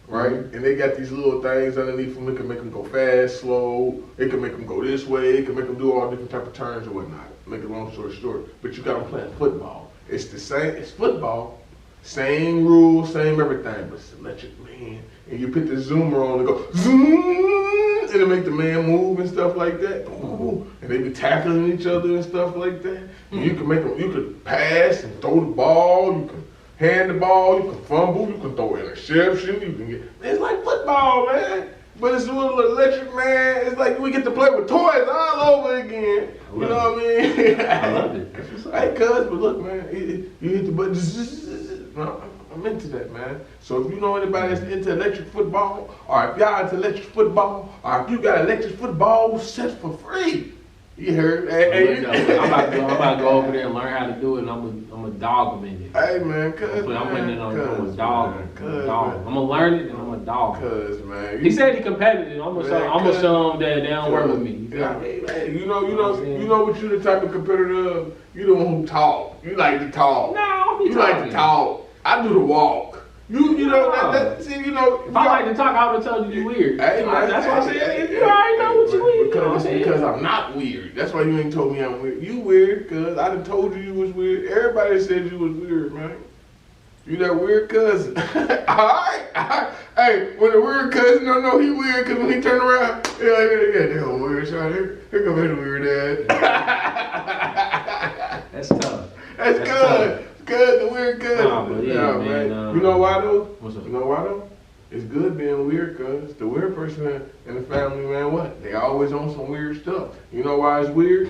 right? And they got these little things underneath them. It can make them go fast, slow. It can make them go this way. It can make them do all different type of turns or whatnot. Make a long story short. But you got them playing football. It's the same. It's football. Same rules, same everything, but it's electric, man. And you put the zoomer on and go zoom, and it make the man move and stuff like that. And they be tackling each other and stuff like that. And you can make them. You can pass and throw the ball. You can hand the ball. You can fumble. You can throw interception. You can get. It's like football, man. But it's a little electric, man. It's like we get to play with toys all over again. You know what I mean? I love it. Hey, cuz, but look, man, you hit the button. I'm into that, man. So if you know anybody that's into electric football, or if y'all into electric football, or if you got electric football set for free, you heard? I'm about to go over there and learn how to do it, and I'm a dog them in it. Hey, man, cuz, I'm putting it on a dog. Man. I'm gonna learn it, and I'm a dog. Cuz, man. He said he competitive. I'm gonna show him that they don't work with me. You know what you the type of competitor. You the one who talk. You like to talk. No, I'll be you talking. like to talk. I do the walk. You know see, you know. If I like to talk, I would have told you weird. Hey, man, that's what I said. You already know what you weird. Because I'm not weird. That's why you ain't told me I'm weird. You weird, cuz I done told you was weird. Everybody said you was weird, man. You that weird cousin. Alright? Hey, when the weird cousin don't know he weird, cause when he turn around, yeah, they go weird, son. Here come his weird ass. That's tough. That's good. Good, the weird cousin. Nah, but yeah, man. You know why though? What's up? You know why though? It's good being weird, cuz the weird person in the family, man, what? They always on some weird stuff. You know why it's weird?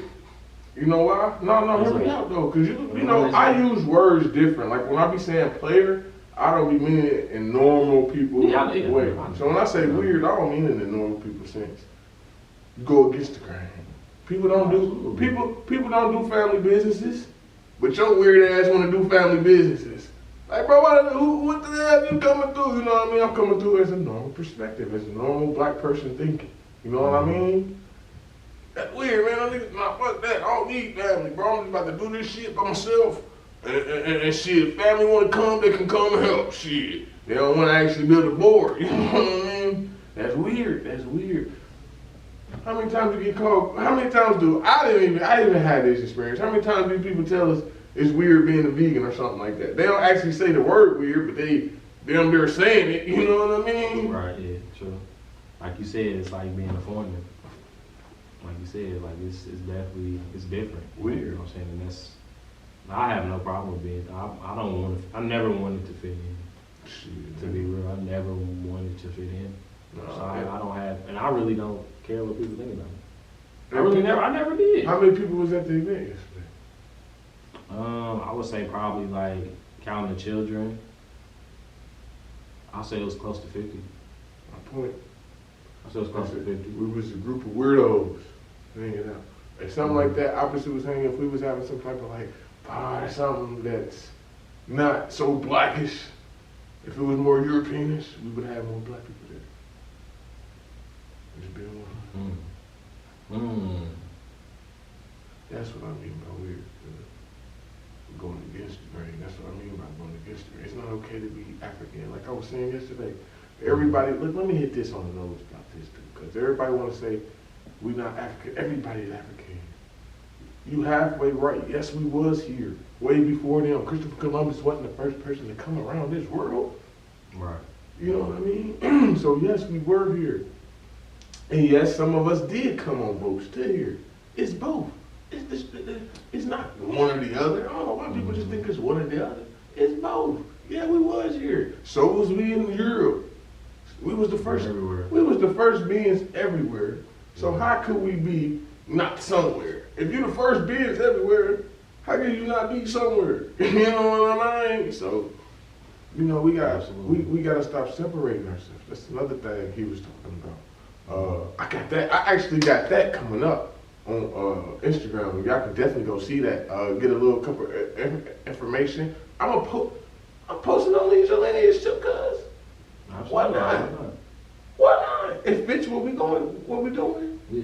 You know why? No, hear me out though, cause you know, I use words different. Like when I be saying player, I don't be meaning it in normal people way. So when I say weird, I don't mean it in the normal people sense. You go against the grain. People don't do family businesses, but your weird ass want to do family businesses. Like, bro, what the hell you coming through? You know what I mean? I'm coming through as a normal perspective, as a normal black person thinking. You know what I mean? That's weird, man. Niggas, nah, fuck that. I don't need family, bro. I'm just about to do this shit by myself. And shit, if family want to come, they can come and help. Shit. They don't want to actually build a board. You know what I mean? That's weird. That's weird. How many times you get called? How many times I didn't even have this experience. How many times do people tell us it's weird being a vegan or something like that? They don't actually say the word weird, but they're saying it. You know what I mean? Right. Yeah. True. Like you said, it's like being a foreigner. Like you said, like it's definitely different. Weird. You know what I'm saying? And I have no problem with being. I never wanted to fit in. Shit, to be real, I never wanted to fit in. No, so I don't have, and I really don't care what people think about me. I never did. How many people was at the event yesterday? I would say probably like counting the children. I'll say it was close to 50. My point. I said it was close to 50. We was a group of weirdos hanging out. If something like that opposite was hanging, if we was having some type of like bar, something that's not so blackish, if it was more Europeanish, we would have more black people there. Just being one. That's what I mean by weird. Going against the grain. That's what I mean by going against the grain. It's not okay to be African. Like I was saying yesterday, everybody, look, let me hit this on the nose about this too, because everybody want to say we not African. Everybody's African. You halfway right. Yes, we was here way before them. Christopher Columbus wasn't the first person to come around this world. Right. You know what I mean? So yes, we were here. And yes, some of us did come on boats to here. It's both. It's not one or the other. I don't know why people just think it's one or the other. It's both. Yeah, we was here. So was we in Europe. We was the first. Everywhere. We was the first beings everywhere. So how could we be not somewhere? If you're the first beings everywhere, how can you not be somewhere? You know what I mean? So, you know, we gotta stop separating ourselves. That's another thing he was talking about. I actually got that coming up on Instagram. Y'all can definitely go see that. Get a little couple information. I'm posting on Lead Your Lineage too, cuz. Why not? Why not? It fits what we doing. Yeah.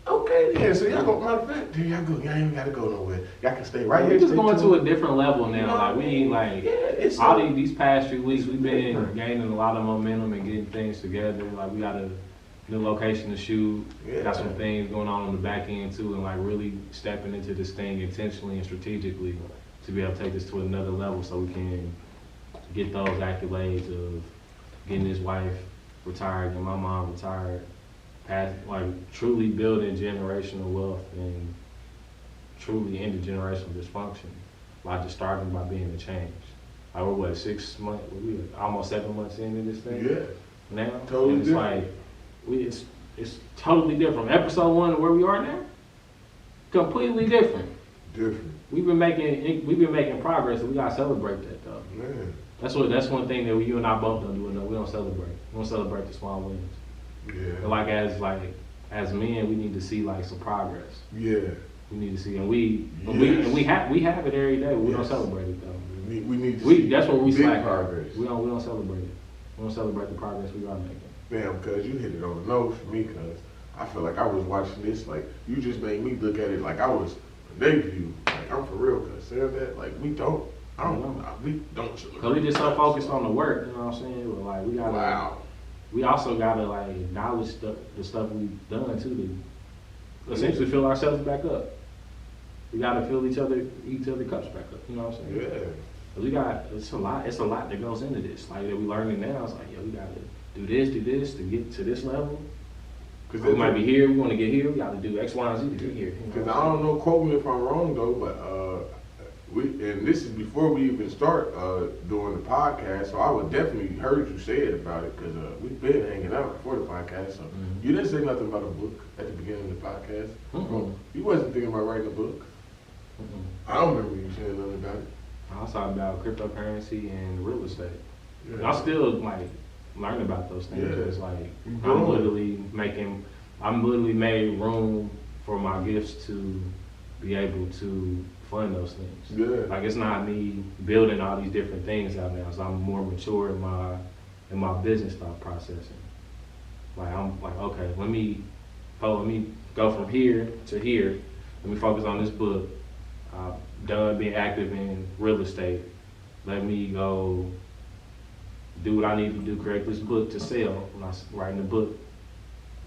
Okay, then. So y'all go, matter of fact, there y'all go. Y'all ain't gotta go nowhere. Y'all can stay right here. We're just stay going tuned. to a different level now. You know Like, we ain't like, it's all these past few weeks, we've been gaining a lot of momentum and getting things together. Like, we got a new location to shoot. Yeah. Got some things going on the back end too, and like really stepping into this thing intentionally and strategically to be able to take this to another level so we can get those accolades of getting his wife retired and my mom retired, past, like truly building generational wealth and truly ending generational dysfunction by just starting by being a change. Like we're what, 6 months, we almost 7 months into this thing? Yeah. Now? Totally and it's different. like, it's totally different. Episode 1 to where we are now, completely different. Different. We've been making progress, and we gotta celebrate that though. Man. That's one thing that you and I both don't do enough. We don't celebrate. We don't celebrate the small wins. Yeah. But as men, we need to see like some progress. Yeah. We need to see, and we have it every day. But we don't Yes. celebrate it though. We need to see That's what we big slack. progress. We don't celebrate it. We don't celebrate the progress we are making. Damn, cuz you hit it on the nose for me, cuz I feel like I was watching this, like, you just made me look at it like I was a debut. Like, I'm for real, cuz said that, like, we don't celebrate. Cause we just so focused on the work, you know what I'm saying? But like, we also gotta like acknowledge the stuff we've done too to essentially fill ourselves back up. We gotta fill each other cups back up, you know what I'm saying? Yeah. Cause it's a lot that goes into this. Like that we learning now, it's like, yo, we gotta do this to get to this level. Cause we might be here, we wanna get here, we gotta do X, Y, and Z to get here. Cause I don't know, quote me if I'm wrong though, but and this is before we even start doing the podcast, so I would definitely heard you say it about it, cause we've been hanging out before the podcast, so you didn't say nothing about a book at the beginning of the podcast. You wasn't thinking about writing a book. I don't remember you saying nothing about it. I was talking about cryptocurrency and real estate. Yeah. I still like learn about those things. Yeah. It's like I'm literally made room for my gifts to be able to fund those things. Yeah. Like it's not me building all these different things out now. So I'm more mature in my business thought processing. Like I'm like, okay, let me go from here to here. Let me focus on this book. Done being active in real estate. Let me go do what I need to do, create this book to sell. I'm not writing the book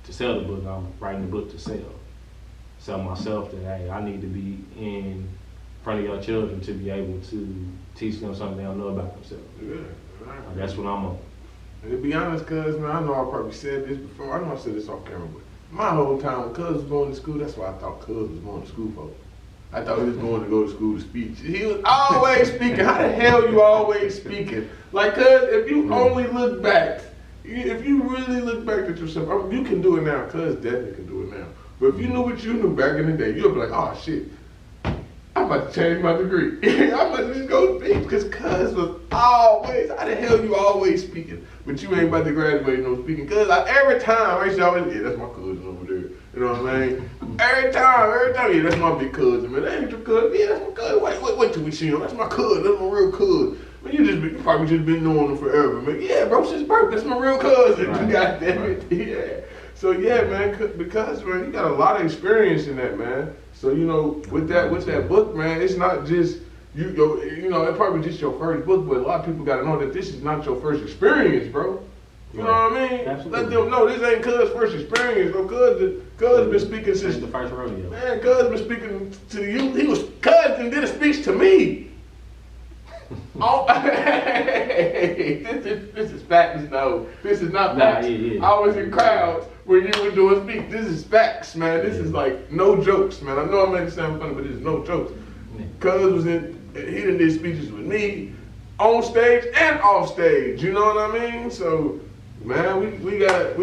to sell the book, I'm writing the book to sell. Sell myself that, hey, I need to be in front of your children to be able to teach them something they don't know about themselves. Yeah. Right. Like, that's what I'm on. And to be honest, cuz, man, I know I probably said this before. I know I said this off camera, but my whole time when cuz was going to school, that's why I thought cuz was going to school for. I thought he was going to go to school to speak. He was always speaking. How the hell you always speaking? Like, cuz, if you only look back, if you really look back at yourself, I mean, you can do it now. Cuz definitely can do it now. But if you knew what you knew back in the day, you'll be like, oh shit, I'm about to change my degree. I'm about to just go speak. Because cuz was always, how the hell you always speaking? But you ain't about to graduate no speaking. Cuz every time, I used to always, yeah, that's my cousin over there. You know what I mean? Every time, yeah, that's my big cousin, man. That ain't your cousin. Yeah, that's my cousin. Wait till we see him. That's my cousin. That's my real cousin. Man, you probably just been knowing him forever, man. Yeah, bro, since birth, that's my real cousin. Right. God damn it. Yeah. So yeah, man, because man, you got a lot of experience in that, man. So you know, with that book, man, it's not just you know, it probably just your first book, but a lot of people got to know that this is not your first experience, bro. You know what I mean? Absolutely. Let them know this ain't Cuz' first experience, bro. Cuz been speaking since the first rodeo. Man, Cuz been speaking to you. Cuz did a speech to me. Oh, this is facts, no. This is not facts. Yeah. I was in crowds when you were doing speech. This is facts, man. This is like no jokes, man. I know I'm making it sound funny, but this is no jokes. Cuz was he done did speeches with me on stage and off stage. You know what I mean? So, man, we gotta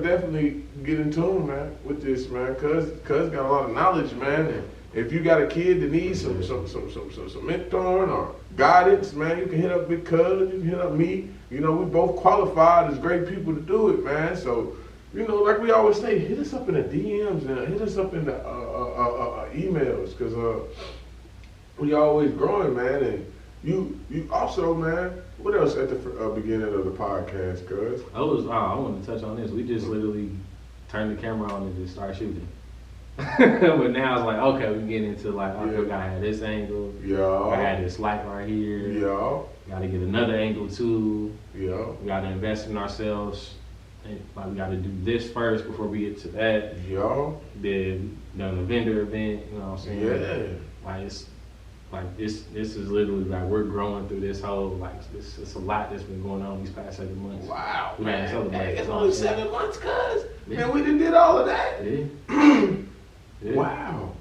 definitely get in tune, man, with this, man. Cuz got a lot of knowledge, man. And if you got a kid that needs some mentoring or guidance, man, you can hit up Big Cuz, you can hit up me. You know, we both qualified as great people to do it, man. So, you know, like we always say, hit us up in the DMs and hit us up in the emails, cause we always growing, man. And you also, man, what else at the beginning of the podcast, Cuz? I wanted to touch on this. We just literally turn the camera on and just start shooting. But now it's like, okay, we get into like, okay, we gotta have this angle. Yeah. I got this light right here. Yeah. Gotta get another angle too. Yeah. We gotta invest in ourselves. And like we gotta do this first before we get to that. Yeah. Then done the vendor event, you know what I'm saying? Yeah. Like it's like this is literally like we're growing through this whole like it's a lot that's been going on these past 7 months. Wow. We gotta celebrate. Hey, it's only 7 months, cuz. Man, we done did all of that. Yeah. Yeah. Wow.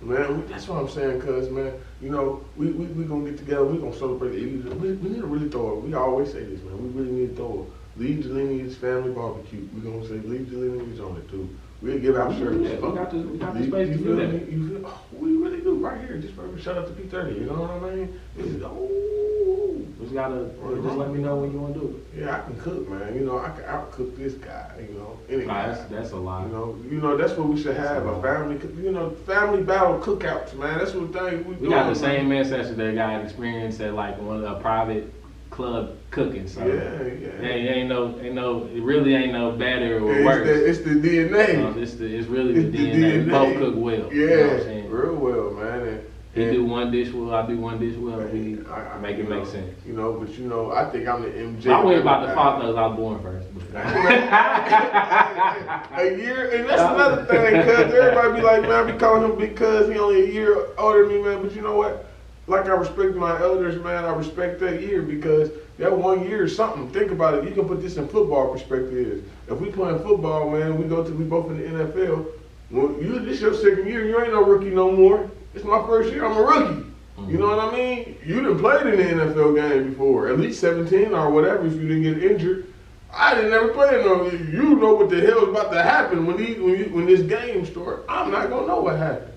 Man, that's what I'm saying, cuz, man, you know, we gonna get together, we gonna celebrate the Easter. We need to really throw we always say this, man, we really need to throw a Lead Your Lineage family barbecue. We gonna say Lead Your Lineage on it, too. We'll give out shirts. Yeah, we got the space to do that. You feel, oh, we really do, right here, just for shout out to P30, you know what I mean? This is, Just gotta, just let me know when you wanna do it. yeah, I can cook, man, you know, I can out-cook this guy, you know, any Nah, guy. that's a lot. You know, that's what we should have, a family, family battle cookouts, man. That's what We got the same ancestors that got experience at like one of the private club cooking. So yeah. ain't no, it really ain't no better or Yeah, worse. it's the DNA. It's really It's the the DNA. We both DNA. cook well. Yeah, You know what I'm saying? real well, man. He do one dish well, I do one dish well. We I make it make sense. You know, but you know, I think I'm the MJ. I worry about the fault though. I was born first. A year, and that's another thing, cuz everybody be like, man, I be calling him big cuz he only a year older than me, man. But you know what? Like I respect my elders, man. I respect that year because that 1 year is something. Think about it. You can put this in football perspective. If we playing football, man, we both in the NFL. Well, this your second year. You ain't no rookie no more. It's my first year. I'm a rookie. You know what I mean? You done played in the NFL game before, at least 17 or whatever. If you didn't get injured, I didn't never play no. You know what the hell is about to happen when this game starts. I'm not gonna know what happened.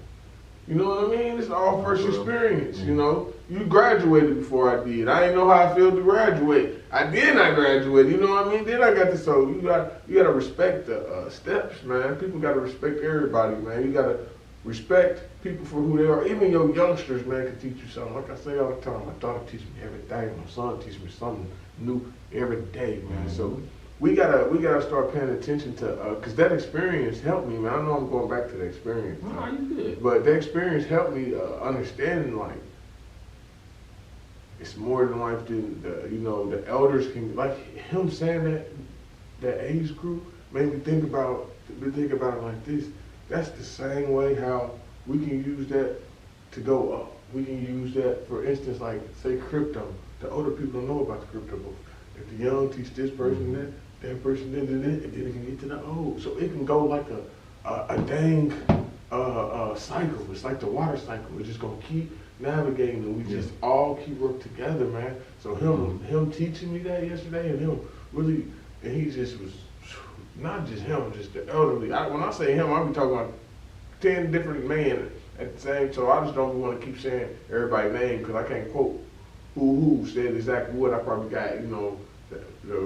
You know what I mean? It's all first experience. You know, you graduated before I did. I didn't know how I felt to graduate. I did not graduate. You know what I mean? Then I got to so you gotta respect the steps, man. People gotta respect everybody, man. You gotta respect people for who they are. Even your youngsters, man, can teach you something. Like I say all the time, my daughter teaches me everything. My son teaches me something new every day, man. So we gotta start paying attention to, cause that experience helped me, man. I know I'm going back to the experience, No, you good. but that experience helped me understanding like it's more than life than the elders can, like him saying that age group made me think about it like this. That's the same way how we can use that to go up. We can use that, for instance, like say crypto. The older people don't know about the crypto. If the young teach this person that person that, and then it can get to the old. So it can go like a dang cycle. It's like the water cycle. We're just gonna keep navigating, and we just all keep work together, man. So him teaching me that yesterday, and him really, and he just was. Not just him, just the elderly. When I say him, I'll be talking about 10 different men at the same. So I just don't want to keep saying everybody's name because I can't quote who said exactly what. I probably got the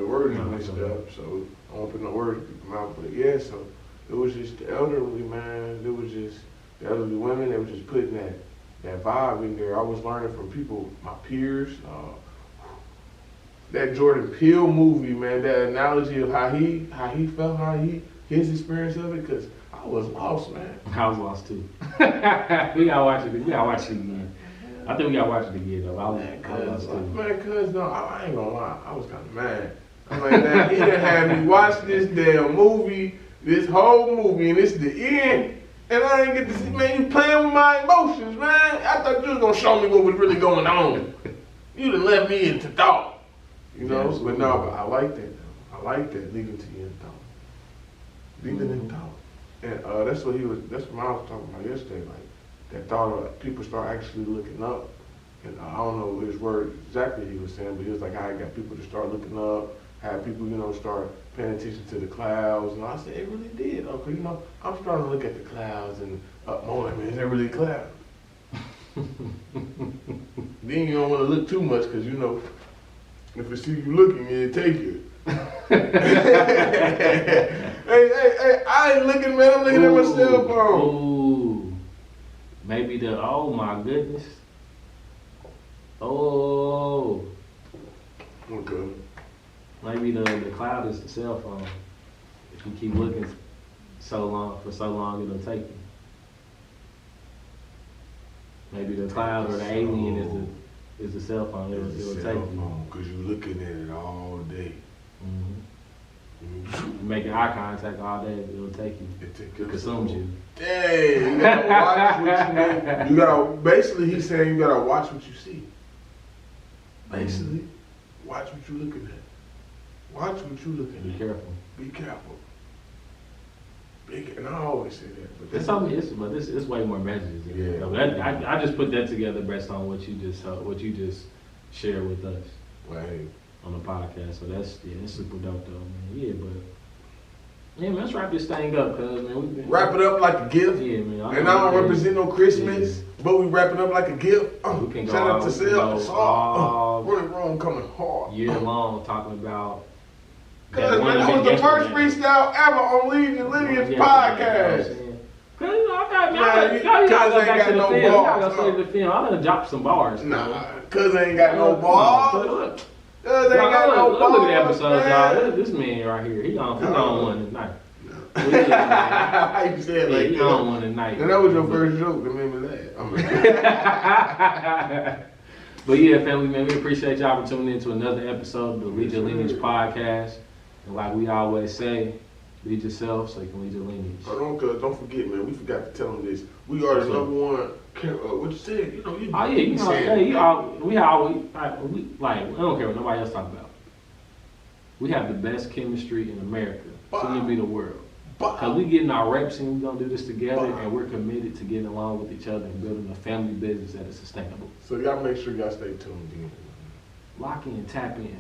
words and stuff. So I won't put no words in my mouth. But yeah, so it was just the elderly, man. It was just the elderly women. They were just putting that vibe in there. I was learning from people, my peers. That Jordan Peele movie, man, that analogy of how he felt, his experience of it, because I was lost, man. I was lost too. We gotta watch it. We gotta watch it again. I think we gotta watch it again though. I was lost too. Man, cuz no, I ain't gonna lie, I was kind of mad. I'm like, man, he done had me watch this damn movie, this whole movie, and it's the end, and I ain't get to see, man, you playing with my emotions, man. I thought you was gonna show me what was really going on. You done left me into thought. You know, but I like that though. I like that, leading to you in thought. Leading in thought. And that's what I was talking about yesterday, like that thought of people start actually looking up. And I don't know his word exactly he was saying, but he was like, I got people to start looking up, have people, start paying attention to the clouds. And I said, it really did. Okay, I'm starting to look at the clouds and up more, man, is there really a cloud? Then you don't want to look too much because if it see you looking, it'll take you. hey, I ain't looking, man. I'm looking at my cell phone. Ooh. Maybe oh my goodness. Oh. Okay. Maybe the cloud is the cell phone. you keep looking for so long, it'll take you. Maybe the cloud or the alien is the cell phone. It'll take you. Because you're looking at it all day. Making eye contact all day, it'll take you. It consumes you. Dang, you gotta watch what you do. Basically, he's saying you gotta watch what you see. Basically, watch what you're looking at. Watch what you're looking at. Be careful. Be careful. And I always say that. But it's way more messages. Yeah. I just put that together based on what you just shared with us. Right. On the podcast. So that's super dope though, man. Yeah, but man, let's wrap this thing up, cuz man, we've been wrap it up like a gift. Yeah, man. And I don't represent no Christmas, but we wrap it up like a gift. We can go shout out to Sal. Running Wrong coming hard. Year long talking about. Cause man, that was the first freestyle ever on Lead Your Lineage Podcast. Cause y'all gotta go back to the film. Y'all gotta save the film. I'm gonna drop some bars. Nah, cuz ain't got no balls. Look at the episode, y'all. This man right here, he on one tonight. You said like he on one tonight. And that was your first joke. Remember that. But yeah, family, man, we appreciate y'all for tuning in to another episode of the Lead Your Lineage Podcast. And like we always say, lead yourself so you can lead your lineage. Don't forget, man. We forgot to tell them this. We are the number one. What you said? You know. We don't care what nobody else talk about. We have the best chemistry in America, soon to be the world. Because we getting our reps and we gonna do this together, and we're committed to getting along with each other and building a family business that is sustainable. So y'all make sure y'all stay tuned in. Lock in, tap in.